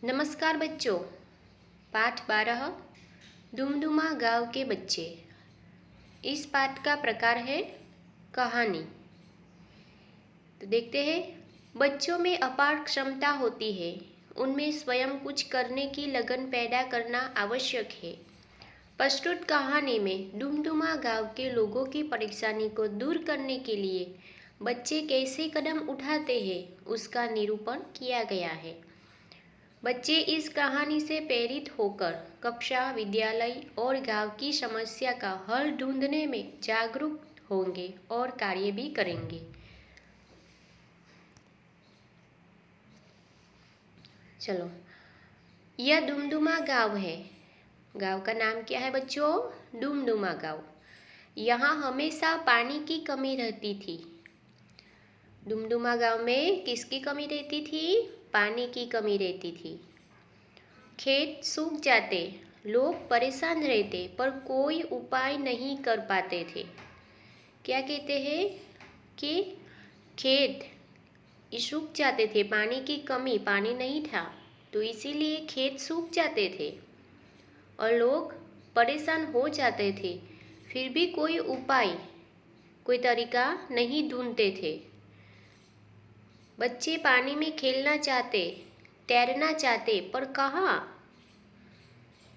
नमस्कार बच्चों। पाठ 12 डुमडुमा गांव के बच्चे। इस पाठ का प्रकार है कहानी। तो देखते हैं। बच्चों में अपार क्षमता होती है, उनमें स्वयं कुछ करने की लगन पैदा करना आवश्यक है। प्रस्तुत कहानी में डुमडुमा गांव के लोगों की परेशानी को दूर करने के लिए बच्चे कैसे कदम उठाते हैं उसका निरूपण किया गया है। बच्चे इस कहानी से प्रेरित होकर कक्षा, विद्यालय और गांव की समस्या का हल ढूंढने में जागरूक होंगे और कार्य भी करेंगे। चलो, यह डुमडुमा गांव है। गांव का नाम क्या है बच्चों? डुमडुमा गांव। यहाँ हमेशा पानी की कमी रहती थी। डुमडुमा गांव में किसकी कमी रहती थी? पानी की कमी रहती थी। खेत सूख जाते, लोग परेशान रहते पर कोई उपाय नहीं कर पाते थे। क्या कहते हैं कि खेत सूख जाते थे, पानी की कमी, पानी नहीं था तो इसीलिए खेत सूख जाते थे और लोग परेशान हो जाते थे, फिर भी कोई उपाय, कोई तरीका नहीं ढूंढते थे। बच्चे पानी में खेलना चाहते, तैरना चाहते पर कहाँ?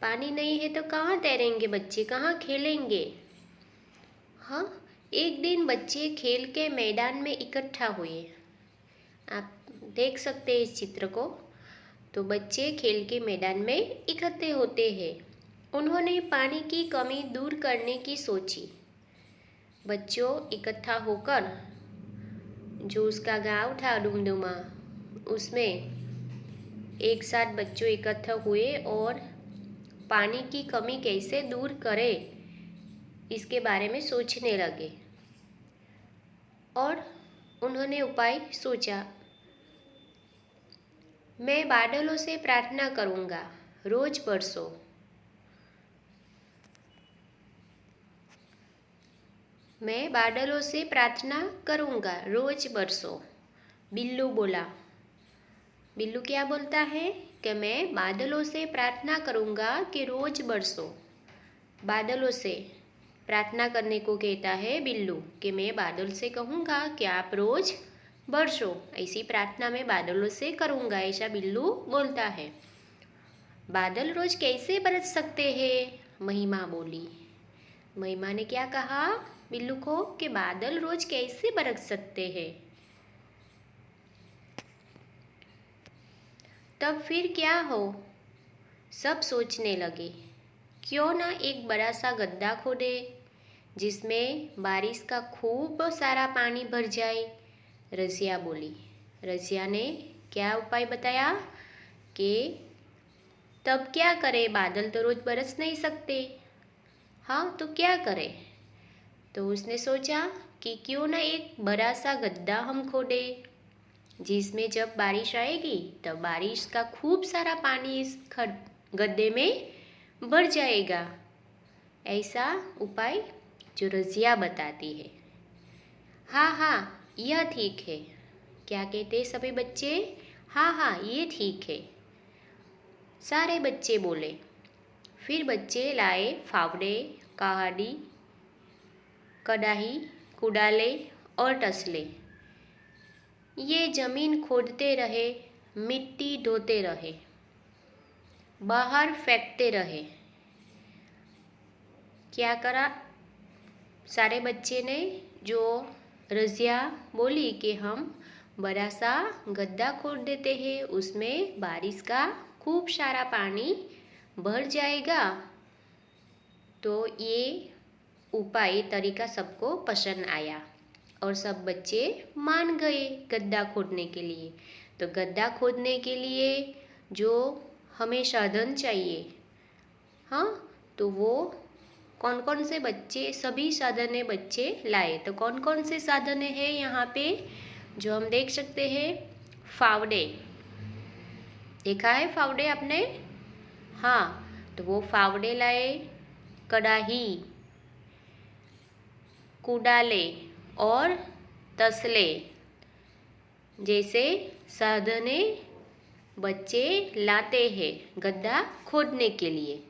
पानी नहीं है तो कहाँ तैरेंगे बच्चे, कहाँ खेलेंगे? हाँ, एक दिन बच्चे खेल के मैदान में इकट्ठा हुए। आप देख सकते हैं इस चित्र को। तो बच्चे खेल के मैदान में इकट्ठे होते हैं। उन्होंने पानी की कमी दूर करने की सोची। बच्चों इकट्ठा होकर, जो उसका गांव था डुमडुमा, उसमें एक साथ बच्चों इकट्ठा हुए और पानी की कमी कैसे दूर करें इसके बारे में सोचने लगे और उन्होंने उपाय सोचा। मैं बादलों से प्रार्थना करूंगा, रोज बरसो। मैं बादलों से प्रार्थना करूंगा, रोज बरसो। बिल्लू बोला। बिल्लू क्या बोलता है कि मैं बादलों से प्रार्थना करूंगा कि रोज बरसो। बादलों से प्रार्थना करने को कहता है बिल्लू कि मैं बादल से कहूँगा कि आप रोज बरसो। ऐसी प्रार्थना मैं बादलों से करूँगा, ऐसा बिल्लू बोलता है। बादल रोज कैसे बरस सकते हैं? महिमा बोली। महिमा ने क्या कहा बिल्लू को कि बादल रोज कैसे बरस सकते हैं? तब फिर क्या हो? सब सोचने लगे, क्यों ना एक बड़ा सा गड्ढा खोदे जिसमें बारिश का खूब सारा पानी भर जाए। रजिया बोली। रजिया ने क्या उपाय बताया कि तब क्या करे, बादल तो रोज बरस नहीं सकते। हाँ, तो क्या करे? तो उसने सोचा कि क्यों ना एक बड़ा सा गड्ढा हम खोदे जिसमें जब बारिश आएगी तब बारिश का खूब सारा पानी इस गड्ढे में भर जाएगा। ऐसा उपाय जो रजिया बताती है। हाँ हाँ, यह ठीक है। क्या कहते सभी बच्चे? हाँ हाँ, ये ठीक है। सारे बच्चे बोले। फिर बच्चे लाए फावड़े, कहाड़ी, कड़ाही, कुदाले और तसले। ये जमीन खोदते रहे, मिट्टी ढोते रहे, बाहर फेंकते रहे। क्या करा सारे बच्चे ने? जो रजिया बोली कि हम बड़ा सा गड्ढा खोद देते हैं, उसमें बारिश का खूब सारा पानी भर जाएगा। तो ये उपाय, तरीका सबको पसंद आया और सब बच्चे मान गए गड्ढा खोदने के लिए। तो गड्ढा खोदने के लिए जो हमें साधन चाहिए, हाँ, तो वो कौन कौन से बच्चे, सभी साधने बच्चे लाए। तो कौन कौन से साधने हैं यहाँ पे जो हम देख सकते हैं? फावड़े। देखा है फावड़े आपने? हाँ, तो वो फावड़े लाए, कड़ाही, कुदाले और तसले जैसे साधने बच्चे लाते हैं गड्ढा खोदने के लिए।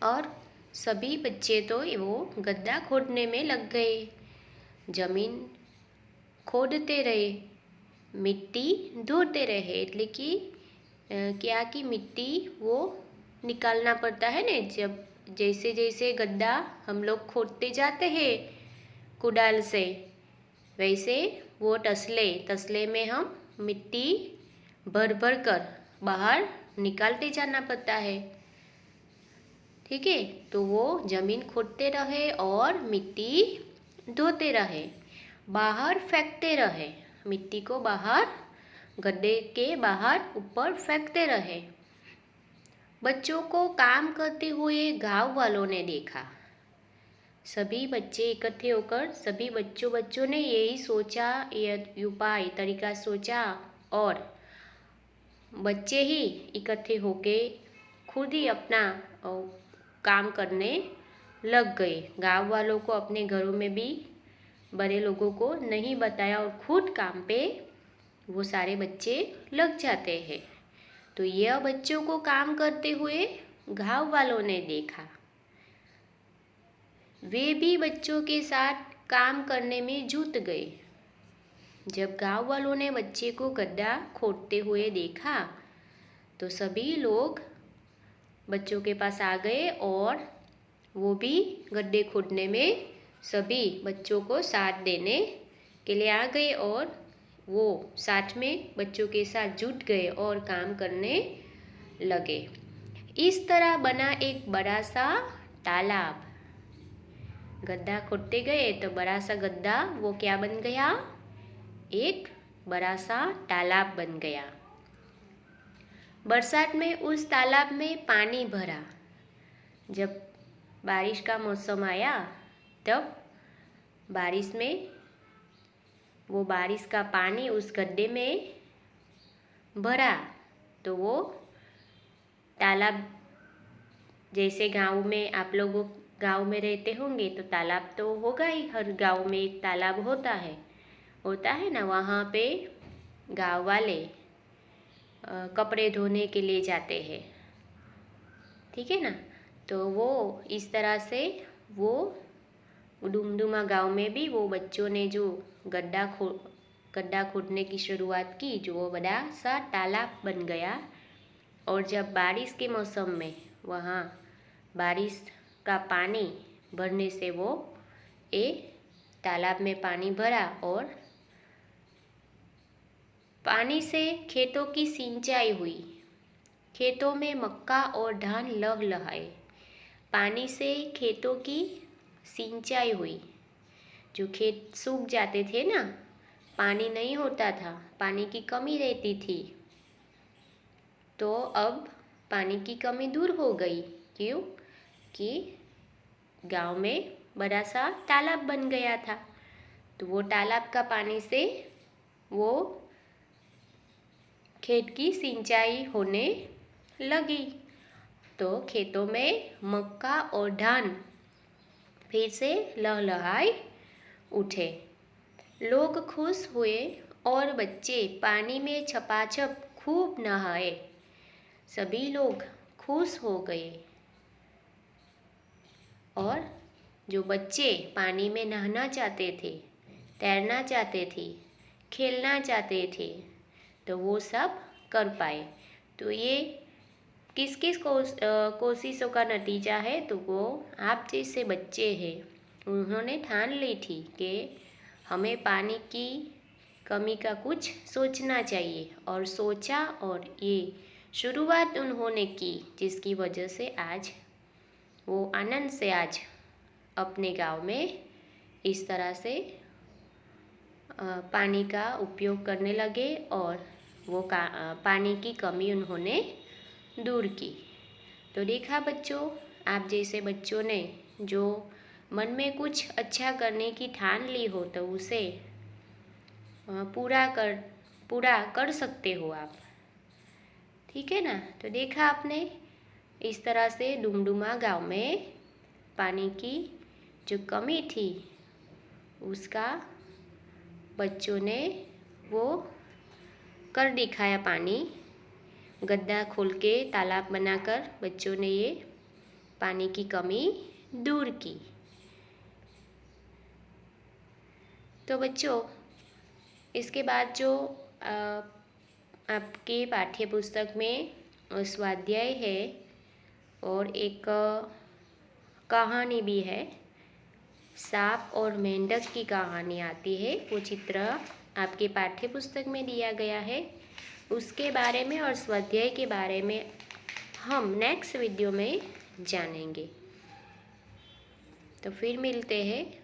और सभी बच्चे तो वो गड्ढा खोदने में लग गए। जमीन खोदते रहे, मिट्टी ढोते रहे, એટલે कि क्या कि मिट्टी वो निकालना पड़ता है ना। जब जैसे जैसे गड्ढा हम लोग खोदते जाते हैं कुदाल से, वैसे वो तसले में हम मिट्टी भर भर कर बाहर निकालते जाना पड़ता है। ठीक है, तो वो जमीन खोदते रहे और मिट्टी ढोते रहे, बाहर फेंकते रहे, मिट्टी को बाहर गड्ढे के बाहर ऊपर फेंकते रहे। बच्चों को काम करते हुए गांव वालों ने देखा। सभी बच्चे इकट्ठे होकर सभी बच्चों ने यही सोचा, ये उपाय तरीका सोचा और बच्चे ही इकट्ठे होके खुद ही अपना काम करने लग गए। गांव वालों को अपने घरों में भी बड़े लोगों को नहीं बताया और खुद काम पे वो सारे बच्चे लग जाते हैं। तो यह बच्चों को काम करते हुए गांव वालों ने देखा। वे भी बच्चों के साथ काम करने में जुट गए। जब गांव वालों ने बच्चे को गड्ढा खोदते हुए देखा तो सभी लोग बच्चों के पास आ गए और वो भी गड्ढे खोदने में सभी बच्चों को साथ देने के लिए आ गए और वो साथ में बच्चों के साथ जुट गए और काम करने लगे। इस तरह बना एक बड़ा सा तालाब। गड्ढा खोदते गए तो बड़ा सा गड्ढा वो क्या बन गया, एक बड़ा सा तालाब बन गया। बरसात में उस तालाब में पानी भरा। जब बारिश का मौसम आया तब बारिश में वो बारिश का पानी उस गड्ढे में भरा तो वो तालाब, जैसे गांव में आप लोग गांव में रहते होंगे तो तालाब तो होगा ही, हर गांव में एक तालाब होता है ना। वहाँ पे गांव वाले कपड़े धोने के लिए जाते हैं, ठीक है ना। तो वो इस तरह से वो डुमडुमा गांव में भी वो बच्चों ने जो गड्ढा खोदने की शुरुआत की, जो वो बड़ा सा तालाब बन गया। और जब बारिश के मौसम में वहाँ बारिश का पानी भरने से वो तालाब में पानी भरा और पानी से खेतों की सिंचाई हुई। खेतों में मक्का और धान लहलहाए। पानी से खेतों की सिंचाई हुई। जो खेत सूख जाते थे ना, पानी नहीं होता था, पानी की कमी रहती थी, तो अब पानी की कमी दूर हो गई। क्यों कि गांव में बड़ा सा तालाब बन गया था। तो वो तालाब का पानी से वो खेत की सिंचाई होने लगी। तो खेतों में मक्का और धान फिर से लहलहाए उठे। लोग खुश हुए और बच्चे पानी में छपाछप खूब नहाए। सभी लोग खुश हो गए और जो बच्चे पानी में नहाना चाहते थे, तैरना चाहते थे, खेलना चाहते थे, तो वो सब कर पाए। तो ये किस किस कोशिशों का नतीजा है, तो वो आप जैसे बच्चे हैं, उन्होंने ठान ली थी कि हमें पानी की कमी का कुछ सोचना चाहिए, और सोचा और ये शुरुआत उन्होंने की, जिसकी वजह से आज वो आनंद से आज अपने गांव में इस तरह से पानी का उपयोग करने लगे और वो पानी की कमी उन्होंने दूर की। तो देखा बच्चों, आप जैसे बच्चों ने जो मन में कुछ अच्छा करने की ठान ली हो तो उसे पूरा कर सकते हो आप, ठीक है ना। तो देखा आपने, इस तरह से डुमडुमा गांव में पानी की जो कमी थी उसका बच्चों ने वो कर दिखाया पानी। गड्ढा खोल के तालाब बनाकर बच्चों ने ये पानी की कमी दूर की। तो बच्चों, इसके बाद जो आपके पाठ्य पुस्तक में स्वाध्याय है और एक कहानी भी है, सांप और मेंढक की कहानी आती है। वो चित्र आपके पाठ्य पुस्तक में दिया गया है। उसके बारे में और स्वाध्याय के बारे में हम नेक्स्ट वीडियो में जानेंगे। तो फिर मिलते हैं।